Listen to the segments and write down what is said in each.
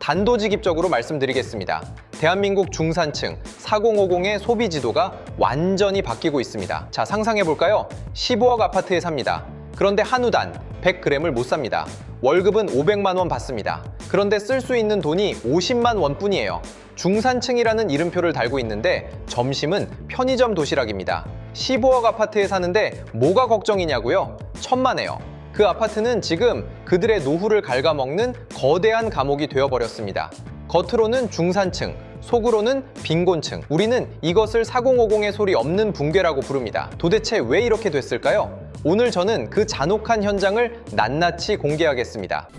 단도직입적으로 말씀드리겠습니다. 대한민국 중산층 4050의 소비 지도가 완전히 바뀌고 있습니다. 자, 상상해볼까요? 15억 아파트에 삽니다. 그런데 한우 단 100g을 못 삽니다. 월급은 500만 원 받습니다. 그런데 쓸 수 있는 돈이 50만 원뿐이에요. 중산층이라는 이름표를 달고 있는데 점심은 편의점 도시락입니다. 15억 아파트에 사는데 뭐가 걱정이냐고요? 천만에요. 그 아파트는 지금 그들의 노후를 갉아먹는 거대한 감옥이 되어버렸습니다. 겉으로는 중산층, 속으로는 빈곤층. 우리는 이것을 4050의 소리 없는 붕괴라고 부릅니다. 도대체 왜 이렇게 됐을까요? 오늘 저는 그 잔혹한 현장을 낱낱이 공개하겠습니다.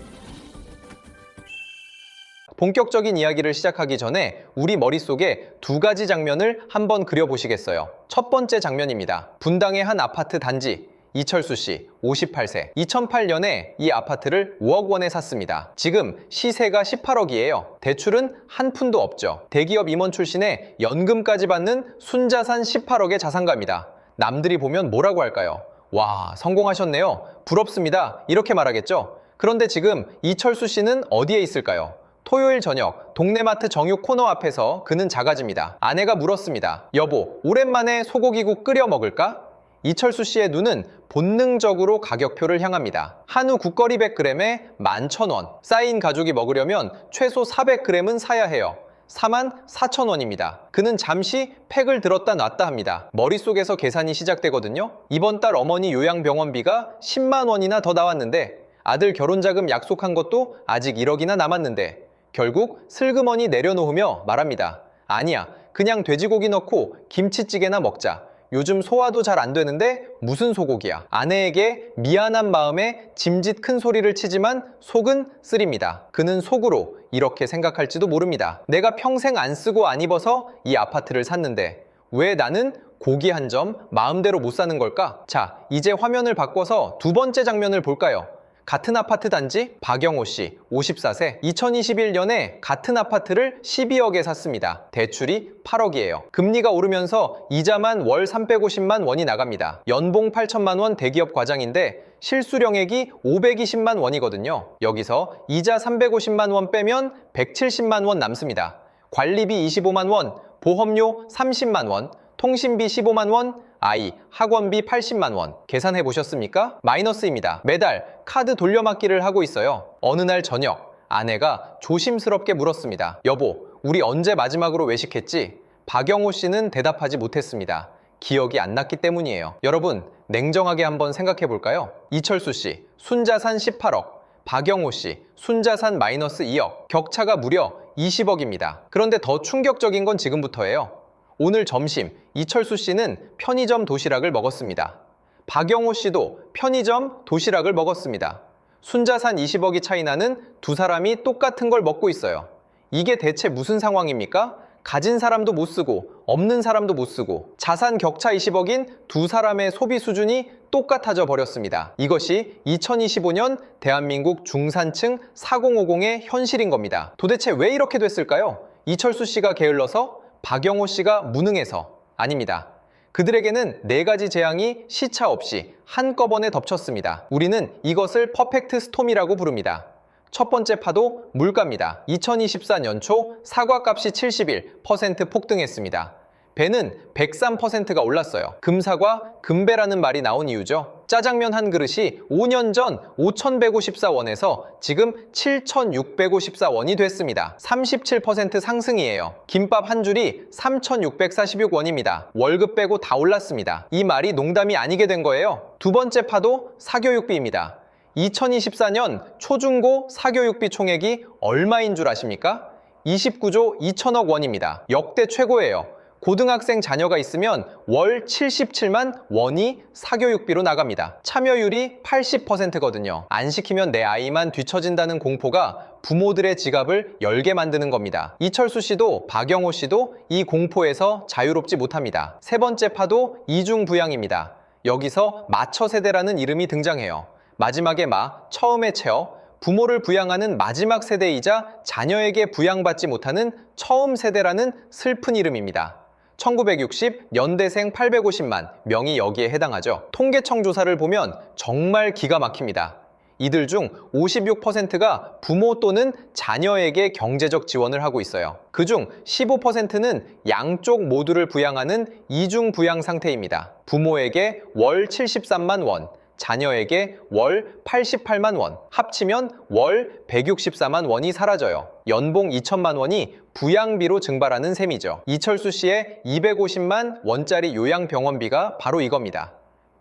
본격적인 이야기를 시작하기 전에 우리 머릿속에 두 가지 장면을 한번 그려보시겠어요? 첫 번째 장면입니다. 분당의 한 아파트 단지. 이철수 씨, 58세. 2008년에 이 아파트를 5억 원에 샀습니다. 지금 시세가 18억이에요. 대출은 한 푼도 없죠. 대기업 임원 출신에 연금까지 받는 순자산 18억의 자산가입니다. 남들이 보면 뭐라고 할까요? 와, 성공하셨네요. 부럽습니다. 이렇게 말하겠죠? 그런데 지금 이철수 씨는 어디에 있을까요? 토요일 저녁 동네마트 정육 코너 앞에서 그는 작아집니다. 아내가 물었습니다. 여보, 오랜만에 소고기국 끓여 먹을까? 이철수 씨의 눈은 본능적으로 가격표를 향합니다. 한우 국거리 100g에 11,000원. 쌓인 가족이 먹으려면 최소 400g은 사야 해요. 44,000원입니다. 그는 잠시 팩을 들었다 놨다 합니다. 머릿속에서 계산이 시작되거든요. 이번 달 어머니 요양병원비가 10만 원이나 더 나왔는데, 아들 결혼자금 약속한 것도 아직 1억이나 남았는데, 결국 슬그머니 내려놓으며 말합니다. 아니야, 그냥 돼지고기 넣고 김치찌개나 먹자. 요즘 소화도 잘 안 되는데 무슨 소고기야. 아내에게 미안한 마음에 짐짓 큰 소리를 치지만 속은 쓰립니다. 그는 속으로 이렇게 생각할지도 모릅니다. 내가 평생 안 쓰고 안 입어서 이 아파트를 샀는데 왜 나는 고기 한 점 마음대로 못 사는 걸까? 자, 이제 화면을 바꿔서 두 번째 장면을 볼까요? 같은 아파트 단지 박영호 씨, 54세. 2021년에 같은 아파트를 12억에 샀습니다. 대출이 8억이에요. 금리가 오르면서 이자만 월 350만 원이 나갑니다. 연봉 8천만 원 대기업 과장인데 실수령액이 520만 원이거든요. 여기서 이자 350만 원 빼면 170만 원 남습니다. 관리비 25만 원, 보험료 30만 원, 통신비 15만 원, 아이 학원비 80만 원. 계산해 보셨습니까? 마이너스입니다. 매달 카드 돌려막기를 하고 있어요. 어느 날 저녁 아내가 조심스럽게 물었습니다. 여보, 우리 언제 마지막으로 외식했지? 박영호 씨는 대답하지 못했습니다. 기억이 안 났기 때문이에요. 여러분, 냉정하게 한번 생각해 볼까요? 이철수 씨, 순자산 18억. 박영호 씨, 순자산 마이너스 2억. 격차가 무려 20억입니다. 그런데 더 충격적인 건 지금부터예요. 오늘 점심 이철수 씨는 편의점 도시락을 먹었습니다. 박영호 씨도 편의점 도시락을 먹었습니다. 순자산 20억이 차이 나는 두 사람이 똑같은 걸 먹고 있어요. 이게 대체 무슨 상황입니까? 가진 사람도 못 쓰고 없는 사람도 못 쓰고 자산 격차 20억인 두 사람의 소비 수준이 똑같아져 버렸습니다. 이것이 2025년 대한민국 중산층 4050의 현실인 겁니다. 도대체 왜 이렇게 됐을까요? 이철수 씨가 게을러서? 박영호 씨가 무능해서? 아닙니다. 그들에게는 네 가지 재앙이 시차 없이 한꺼번에 덮쳤습니다. 우리는 이것을 퍼펙트 스톰이라고 부릅니다. 첫 번째 파도, 물가입니다. 2024년 초 사과값이 71% 폭등했습니다. 배는 103%가 올랐어요. 금사과, 금배라는 말이 나온 이유죠. 짜장면 한 그릇이 5년 전 5,154원에서 지금 7,654원이 됐습니다. 37% 상승이에요. 김밥 한 줄이 3,646원입니다. 월급 빼고 다 올랐습니다. 이 말이 농담이 아니게 된 거예요. 두 번째 파도, 사교육비입니다. 2024년 초중고 사교육비 총액이 얼마인 줄 아십니까? 29조 2천억 원입니다. 역대 최고예요. 고등학생 자녀가 있으면 월 77만 원이 사교육비로 나갑니다. 참여율이 80%거든요. 안 시키면 내 아이만 뒤처진다는 공포가 부모들의 지갑을 열게 만드는 겁니다. 이철수 씨도 박영호 씨도 이 공포에서 자유롭지 못합니다. 세 번째 파도, 이중부양입니다. 여기서 마처 세대라는 이름이 등장해요. 마지막에 마, 처음에 채어, 부모를 부양하는 마지막 세대이자 자녀에게 부양받지 못하는 처음 세대라는 슬픈 이름입니다. 1960 연대생 850만 명이 여기에 해당하죠. 통계청 조사를 보면 정말 기가 막힙니다. 이들 중 56%가 부모 또는 자녀에게 경제적 지원을 하고 있어요. 그중 15%는 양쪽 모두를 부양하는 이중 부양 상태입니다. 부모에게 월 73만 원, 자녀에게 월 88만 원, 합치면 월 164만 원이 사라져요. 연봉 2천만 원이 부양비로 증발하는 셈이죠. 이철수 씨의 250만 원짜리 요양병원비가 바로 이겁니다.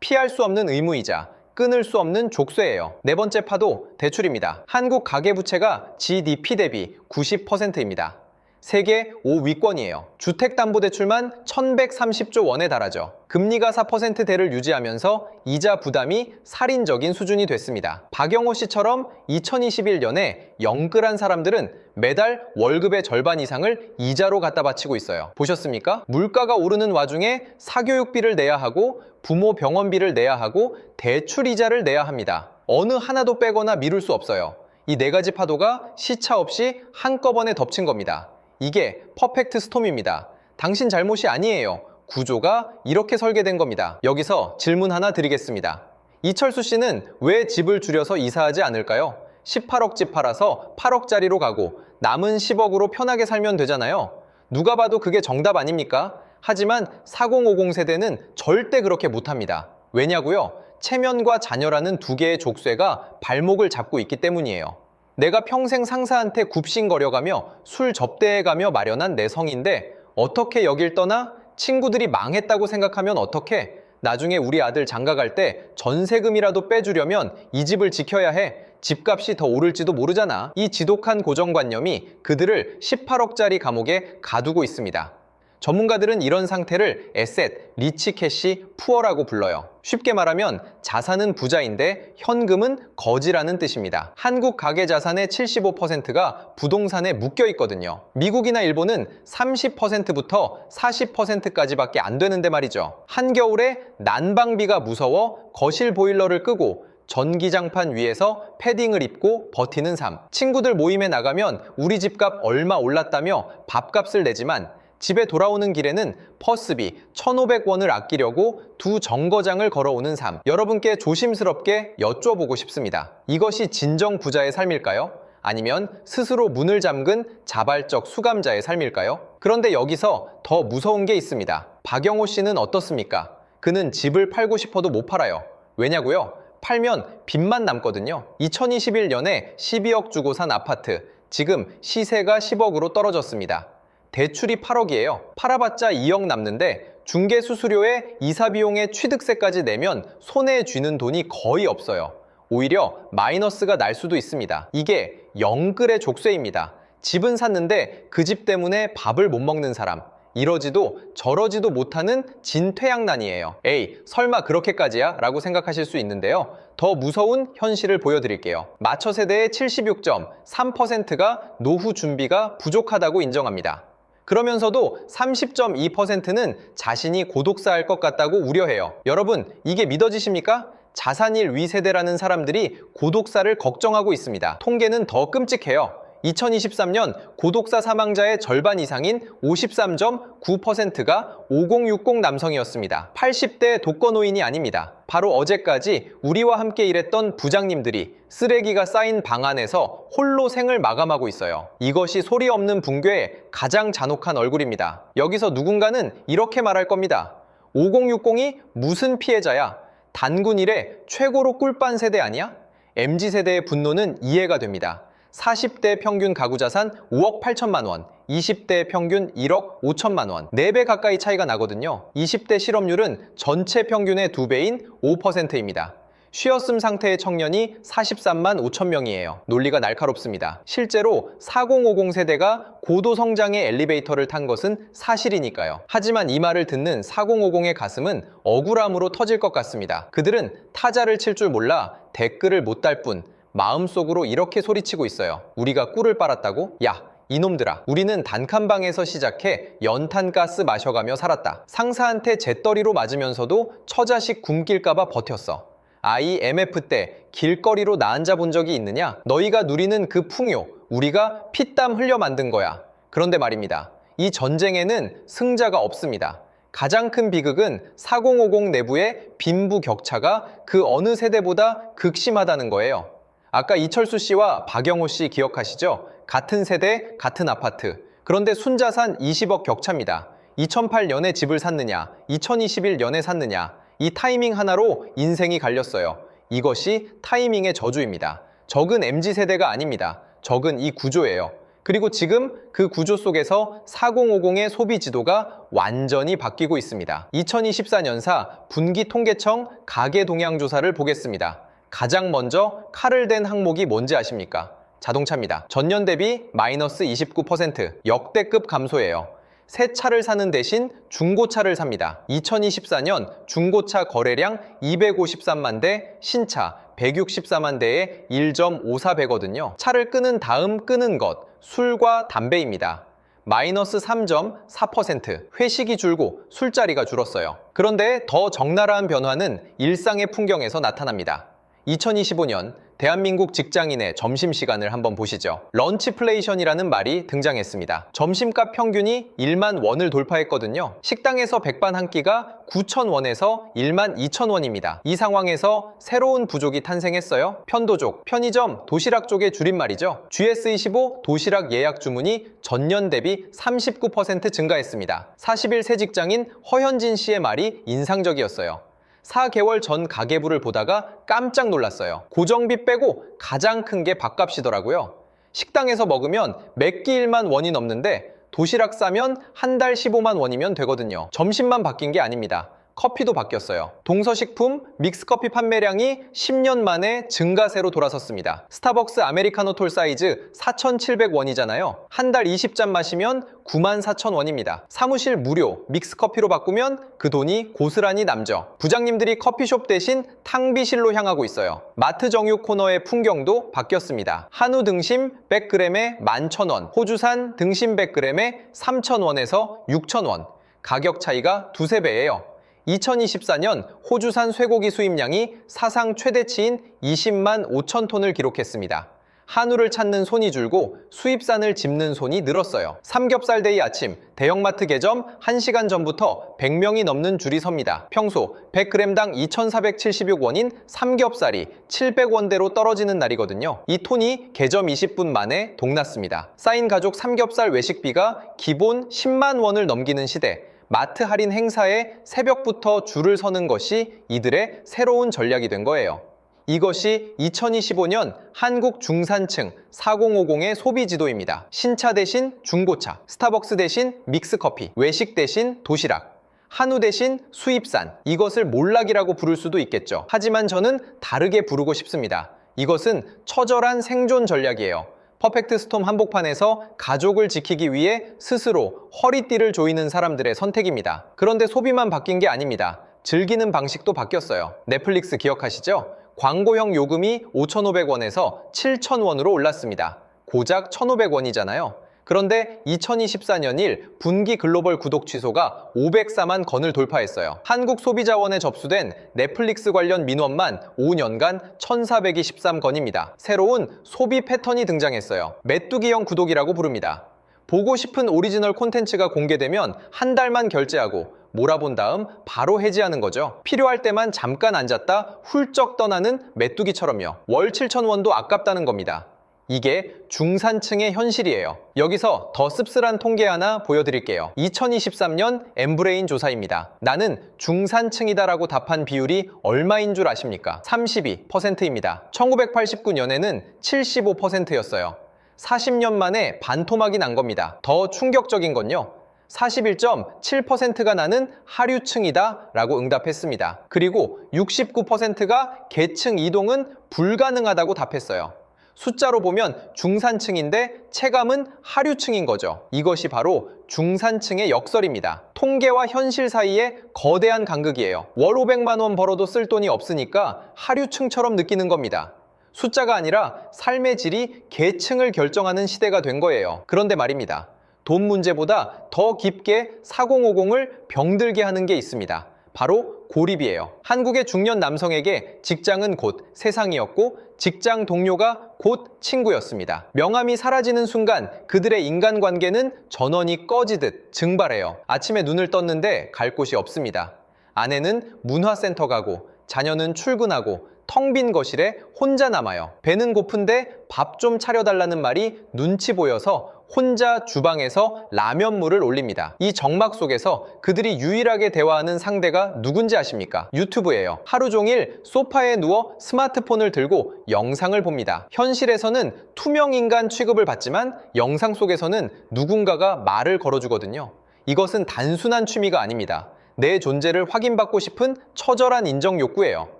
피할 수 없는 의무이자 끊을 수 없는 족쇄예요. 네 번째 파도, 대출입니다. 한국 가계부채가 GDP 대비 90%입니다. 세계 5위권이에요. 주택담보대출만 1130조 원에 달하죠. 금리가 4%대를 유지하면서 이자 부담이 살인적인 수준이 됐습니다. 박영호 씨처럼 2021년에 영끌한 사람들은 매달 월급의 절반 이상을 이자로 갖다 바치고 있어요. 보셨습니까? 물가가 오르는 와중에 사교육비를 내야 하고 부모 병원비를 내야 하고 대출 이자를 내야 합니다. 어느 하나도 빼거나 미룰 수 없어요. 이 네 가지 파도가 시차 없이 한꺼번에 덮친 겁니다. 이게 퍼펙트 스톰입니다. 당신 잘못이 아니에요. 구조가 이렇게 설계된 겁니다. 여기서 질문 하나 드리겠습니다. 이철수 씨는 왜 집을 줄여서 이사하지 않을까요? 18억 집 팔아서 8억짜리로 가고 남은 10억으로 편하게 살면 되잖아요. 누가 봐도 그게 정답 아닙니까? 하지만 4050 세대는 절대 그렇게 못합니다. 왜냐고요? 체면과 자녀라는 두 개의 족쇄가 발목을 잡고 있기 때문이에요. 내가 평생 상사한테 굽신거려가며 술 접대해가며 마련한 내 성인데 어떻게 여길 떠나? 친구들이 망했다고 생각하면 어떡해? 나중에 우리 아들 장가갈 때 전세금이라도 빼주려면 이 집을 지켜야 해. 집값이 더 오를지도 모르잖아. 이 지독한 고정관념이 그들을 18억짜리 감옥에 가두고 있습니다. 전문가들은 이런 상태를 에셋, 리치 캐시, 푸어라고 불러요. 쉽게 말하면 자산은 부자인데 현금은 거지라는 뜻입니다. 한국 가계 자산의 75%가 부동산에 묶여 있거든요. 미국이나 일본은 30%부터 40%까지밖에 안 되는데 말이죠. 한겨울에 난방비가 무서워 거실 보일러를 끄고 전기장판 위에서 패딩을 입고 버티는 삶. 친구들 모임에 나가면 우리 집값 얼마 올랐다며 밥값을 내지만 집에 돌아오는 길에는 버스비 1,500원을 아끼려고 두 정거장을 걸어오는 삶. 여러분께 조심스럽게 여쭤보고 싶습니다. 이것이 진정 부자의 삶일까요? 아니면 스스로 문을 잠근 자발적 수감자의 삶일까요? 그런데 여기서 더 무서운 게 있습니다. 박영호 씨는 어떻습니까? 그는 집을 팔고 싶어도 못 팔아요. 왜냐고요? 팔면 빚만 남거든요. 2021년에 12억 주고 산 아파트, 지금 시세가 10억으로 떨어졌습니다. 대출이 8억이에요. 팔아봤자 2억 남는데 중개수수료에 이사비용에 취득세까지 내면 손에 쥐는 돈이 거의 없어요. 오히려 마이너스가 날 수도 있습니다. 이게 영끌의 족쇄입니다. 집은 샀는데 그 집 때문에 밥을 못 먹는 사람. 이러지도 저러지도 못하는 진퇴양난이에요. 에이, 설마 그렇게까지야? 라고 생각하실 수 있는데요. 더 무서운 현실을 보여드릴게요. 마처 세대의 76.3%가 노후 준비가 부족하다고 인정합니다. 그러면서도 30.2%는 자신이 고독사할 것 같다고 우려해요. 여러분, 이게 믿어지십니까? 자산일 위세대라는 사람들이 고독사를 걱정하고 있습니다. 통계는 더 끔찍해요. 2023년 고독사 사망자의 절반 이상인 53.9%가 5060 남성이었습니다. 80대 독거노인이 아닙니다. 바로 어제까지 우리와 함께 일했던 부장님들이 쓰레기가 쌓인 방 안에서 홀로 생을 마감하고 있어요. 이것이 소리 없는 붕괴의 가장 잔혹한 얼굴입니다. 여기서 누군가는 이렇게 말할 겁니다. 5060이 무슨 피해자야? 단군 이래 최고로 꿀빤 세대 아니야? MZ세대의 분노는 이해가 됩니다. 40대 평균 가구 자산 5억 8천만 원, 20대 평균 1억 5천만 원, 4배 가까이 차이가 나거든요. 20대 실업률은 전체 평균의 2배인 5%입니다. 쉬었음 상태의 청년이 43만 5천 명이에요. 논리가 날카롭습니다. 실제로 4050 세대가 고도 성장의 엘리베이터를 탄 것은 사실이니까요. 하지만 이 말을 듣는 4050의 가슴은 억울함으로 터질 것 같습니다. 그들은 타자를 칠 줄 몰라 댓글을 못 달 뿐 마음속으로 이렇게 소리치고 있어요. 우리가 꿀을 빨았다고? 야, 이놈들아, 우리는 단칸방에서 시작해 연탄가스 마셔가며 살았다. 상사한테 재떨이로 맞으면서도 처자식 굶길까봐 버텼어. IMF 때 길거리로 나 앉아본 적이 있느냐? 너희가 누리는 그 풍요, 우리가 피땀 흘려 만든 거야. 그런데 말입니다. 이 전쟁에는 승자가 없습니다. 가장 큰 비극은 4050 내부의 빈부격차가 그 어느 세대보다 극심하다는 거예요. 아까 이철수 씨와 박영호 씨 기억하시죠? 같은 세대, 같은 아파트. 그런데 순자산 20억 격차입니다. 2008년에 집을 샀느냐, 2021년에 샀느냐, 이 타이밍 하나로 인생이 갈렸어요. 이것이 타이밍의 저주입니다. 적은 MZ세대가 아닙니다. 적은 이 구조예요. 그리고 지금 그 구조 속에서 4050의 소비 지도가 완전히 바뀌고 있습니다. 2024년사 분기 통계청 가계 동향 조사를 보겠습니다. 가장 먼저 칼을 댄 항목이 뭔지 아십니까? 자동차입니다. 전년 대비 마이너스 29%, 역대급 감소예요. 새 차를 사는 대신 중고차를 삽니다. 2024년 중고차 거래량 253만 대, 신차 164만 대에 1.54배거든요. 차를 끄는 다음 끄는 것, 술과 담배입니다. 마이너스 3.4%, 회식이 줄고 술자리가 줄었어요. 그런데 더 적나라한 변화는 일상의 풍경에서 나타납니다. 2025년 대한민국 직장인의 점심시간을 한번 보시죠. 런치플레이션이라는 말이 등장했습니다. 점심값 평균이 1만 원을 돌파했거든요. 식당에서 백반 한 끼가 9,000원에서 1만 2,000원입니다. 이 상황에서 새로운 부족이 탄생했어요. 편도족, 편의점, 도시락 쪽의 줄임말이죠. GS25 도시락 예약 주문이 전년 대비 39% 증가했습니다. 41세 직장인 허현진 씨의 말이 인상적이었어요. 4개월 전 가계부를 보다가 깜짝 놀랐어요. 고정비 빼고 가장 큰 게 밥값이더라고요. 식당에서 먹으면 몇 끼 1만 원이 넘는데 도시락 싸면 한 달 15만 원이면 되거든요. 점심만 바뀐 게 아닙니다. 커피도 바뀌었어요. 동서식품, 믹스커피 판매량이 10년 만에 증가세로 돌아섰습니다. 스타벅스 아메리카노 톨 사이즈 4,700원이잖아요. 한 달 20잔 마시면 94,000원입니다. 사무실 무료, 믹스커피로 바꾸면 그 돈이 고스란히 남죠. 부장님들이 커피숍 대신 탕비실로 향하고 있어요. 마트 정육 코너의 풍경도 바뀌었습니다. 한우 등심 100g에 11,000원, 호주산 등심 100g에 3,000원에서 6,000원. 가격 차이가 두세 배예요. 2024년 호주산 쇠고기 수입량이 사상 최대치인 20만 5천 톤을 기록했습니다. 한우를 찾는 손이 줄고 수입산을 짚는 손이 늘었어요. 삼겹살 데이 아침, 대형마트 개점 1시간 전부터 100명이 넘는 줄이 섭니다. 평소 100g당 2,476원인 삼겹살이 700원대로 떨어지는 날이거든요. 이 톤이 개점 20분 만에 동났습니다. 쌓인 가족 삼겹살 외식비가 기본 10만 원을 넘기는 시대. 마트 할인 행사에 새벽부터 줄을 서는 것이 이들의 새로운 전략이 된 거예요. 이것이 2025년 한국 중산층 4050의 소비 지도입니다. 신차 대신 중고차, 스타벅스 대신 믹스커피, 외식 대신 도시락, 한우 대신 수입산. 이것을 몰락이라고 부를 수도 있겠죠. 하지만 저는 다르게 부르고 싶습니다. 이것은 처절한 생존 전략이에요. 퍼펙트 스톰 한복판에서 가족을 지키기 위해 스스로 허리띠를 조이는 사람들의 선택입니다. 그런데 소비만 바뀐 게 아닙니다. 즐기는 방식도 바뀌었어요. 넷플릭스 기억하시죠? 광고형 요금이 5,500원에서 7,000원으로 올랐습니다. 고작 1,500원이잖아요. 그런데 2024년 1 분기 글로벌 구독 취소가 504만 건을 돌파했어요. 한국 소비자원에 접수된 넷플릭스 관련 민원만 5년간 1,423건입니다. 새로운 소비 패턴이 등장했어요. 메뚜기형 구독이라고 부릅니다. 보고 싶은 오리지널 콘텐츠가 공개되면 한 달만 결제하고 몰아본 다음 바로 해지하는 거죠. 필요할 때만 잠깐 앉았다 훌쩍 떠나는 메뚜기처럼요. 월 7,000원도 아깝다는 겁니다. 이게 중산층의 현실이에요. 여기서 더 씁쓸한 통계 하나 보여드릴게요. 2023년 엠브레인 조사입니다. 나는 중산층이다라고 답한 비율이 얼마인 줄 아십니까? 32%입니다. 1989년에는 75%였어요. 40년 만에 반토막이 난 겁니다. 더 충격적인 건요. 41.7%가 나는 하류층이다 라고 응답했습니다. 그리고 69%가 계층 이동은 불가능하다고 답했어요. 숫자로 보면 중산층인데 체감은 하류층인 거죠. 이것이 바로 중산층의 역설입니다. 통계와 현실 사이에 거대한 간극이에요. 월 500만 원 벌어도 쓸 돈이 없으니까 하류층처럼 느끼는 겁니다. 숫자가 아니라 삶의 질이 계층을 결정하는 시대가 된 거예요. 그런데 말입니다. 돈 문제보다 더 깊게 4050을 병들게 하는 게 있습니다. 바로 고립이에요. 한국의 중년 남성에게 직장은 곧 세상이었고 직장 동료가 곧 친구였습니다. 명함이 사라지는 순간 그들의 인간관계는 전원이 꺼지듯 증발해요. 아침에 눈을 떴는데 갈 곳이 없습니다. 아내는 문화센터 가고 자녀는 출근하고 텅 빈 거실에 혼자 남아요. 배는 고픈데 밥 좀 차려달라는 말이 눈치 보여서 혼자 주방에서 라면물을 올립니다. 이 정막 속에서 그들이 유일하게 대화하는 상대가 누군지 아십니까? 유튜브예요. 하루 종일 소파에 누워 스마트폰을 들고 영상을 봅니다. 현실에서는 투명 인간 취급을 받지만 영상 속에서는 누군가가 말을 걸어주거든요. 이것은 단순한 취미가 아닙니다. 내 존재를 확인받고 싶은 처절한 인정 욕구예요.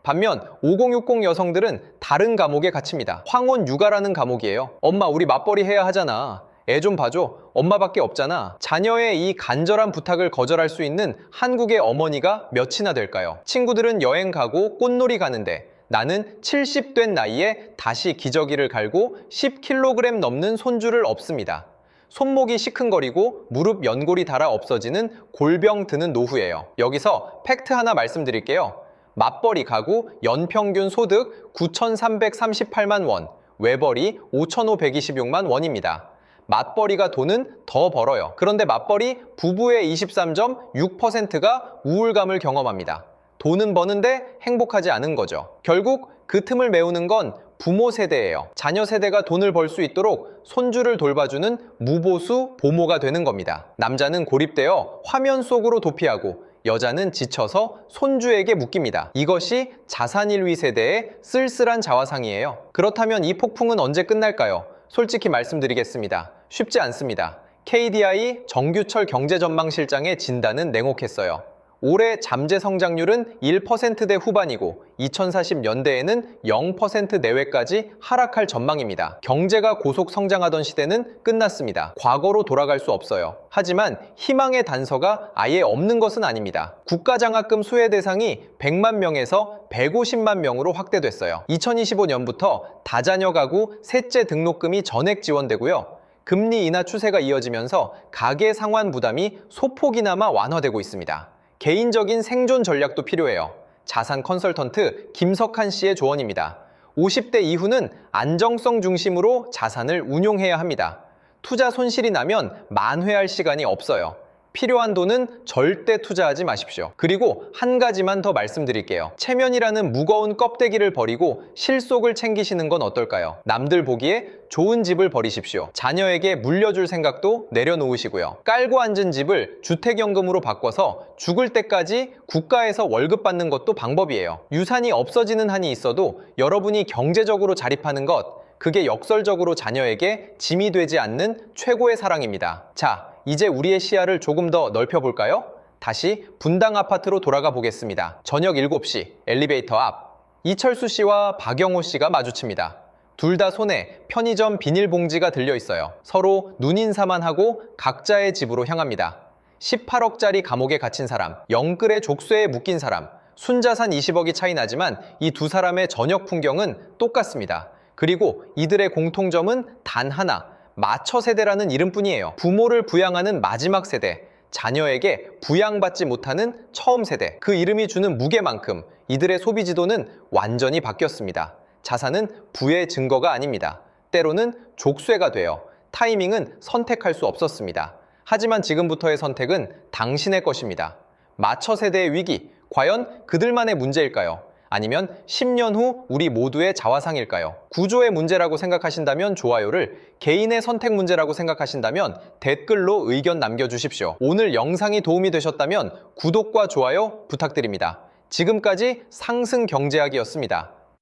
반면 5060 여성들은 다른 감옥에 갇힙니다. 황혼 육아라는 감옥이에요. 엄마 우리 맞벌이 해야 하잖아. 애 좀 봐줘. 엄마밖에 없잖아. 자녀의 이 간절한 부탁을 거절할 수 있는 한국의 어머니가 몇이나 될까요? 친구들은 여행 가고 꽃놀이 가는데 나는 70 된 나이에 다시 기저귀를 갈고 10kg 넘는 손주를 업습니다. 손목이 시큰거리고 무릎 연골이 닳아 없어지는 골병 드는 노후예요. 여기서 팩트 하나 말씀드릴게요. 맞벌이 가구 연평균 소득 9,338만 원, 외벌이 5,526만 원입니다. 맞벌이가 돈은 더 벌어요. 그런데 맞벌이 부부의 23.6%가 우울감을 경험합니다. 돈은 버는데 행복하지 않은 거죠. 결국 그 틈을 메우는 건 부모 세대예요. 자녀 세대가 돈을 벌 수 있도록 손주를 돌봐주는 무보수 보모가 되는 겁니다. 남자는 고립되어 화면 속으로 도피하고 여자는 지쳐서 손주에게 묶입니다. 이것이 자산일위 세대의 쓸쓸한 자화상이에요. 그렇다면 이 폭풍은 언제 끝날까요? 솔직히 말씀드리겠습니다. 쉽지 않습니다. KDI 정규철 경제전망실장의 진단은 냉혹했어요. 올해 잠재 성장률은 1%대 후반이고 2040년대에는 0% 내외까지 하락할 전망입니다. 경제가 고속 성장하던 시대는 끝났습니다. 과거로 돌아갈 수 없어요. 하지만 희망의 단서가 아예 없는 것은 아닙니다. 국가장학금 수혜 대상이 100만 명에서 150만 명으로 확대됐어요. 2025년부터 다자녀 가구 셋째 등록금이 전액 지원되고요. 금리 인하 추세가 이어지면서 가계 상환 부담이 소폭이나마 완화되고 있습니다. 개인적인 생존 전략도 필요해요. 자산 컨설턴트 김석한 씨의 조언입니다. 50대 이후는 안정성 중심으로 자산을 운용해야 합니다. 투자 손실이 나면 만회할 시간이 없어요. 필요한 돈은 절대 투자하지 마십시오. 그리고 한 가지만 더 말씀드릴게요. 체면이라는 무거운 껍데기를 버리고 실속을 챙기시는 건 어떨까요? 남들 보기에 좋은 집을 버리십시오. 자녀에게 물려줄 생각도 내려놓으시고요. 깔고 앉은 집을 주택연금으로 바꿔서 죽을 때까지 국가에서 월급 받는 것도 방법이에요. 유산이 없어지는 한이 있어도 여러분이 경제적으로 자립하는 것, 그게 역설적으로 자녀에게 짐이 되지 않는 최고의 사랑입니다. 자, 이제 우리의 시야를 조금 더 넓혀볼까요? 다시 분당 아파트로 돌아가 보겠습니다. 저녁 7시 엘리베이터 앞 이철수 씨와 박영호 씨가 마주칩니다. 둘 다 손에 편의점 비닐봉지가 들려 있어요. 서로 눈인사만 하고 각자의 집으로 향합니다. 18억짜리 감옥에 갇힌 사람, 영끌의 족쇄에 묶인 사람, 순자산 20억이 차이 나지만 이 두 사람의 저녁 풍경은 똑같습니다. 그리고 이들의 공통점은 단 하나, 마처 세대라는 이름뿐이에요. 부모를 부양하는 마지막 세대, 자녀에게 부양받지 못하는 처음 세대. 그 이름이 주는 무게만큼 이들의 소비 지도는 완전히 바뀌었습니다. 자산은 부의 증거가 아닙니다. 때로는 족쇄가 돼요. 타이밍은 선택할 수 없었습니다. 하지만 지금부터의 선택은 당신의 것입니다. 마처 세대의 위기, 과연 그들만의 문제일까요? 아니면 10년 후 우리 모두의 자화상일까요? 구조의 문제라고 생각하신다면 좋아요를, 개인의 선택 문제라고 생각하신다면 댓글로 의견 남겨주십시오. 오늘 영상이 도움이 되셨다면 구독과 좋아요 부탁드립니다. 지금까지 상승경제학이었습니다.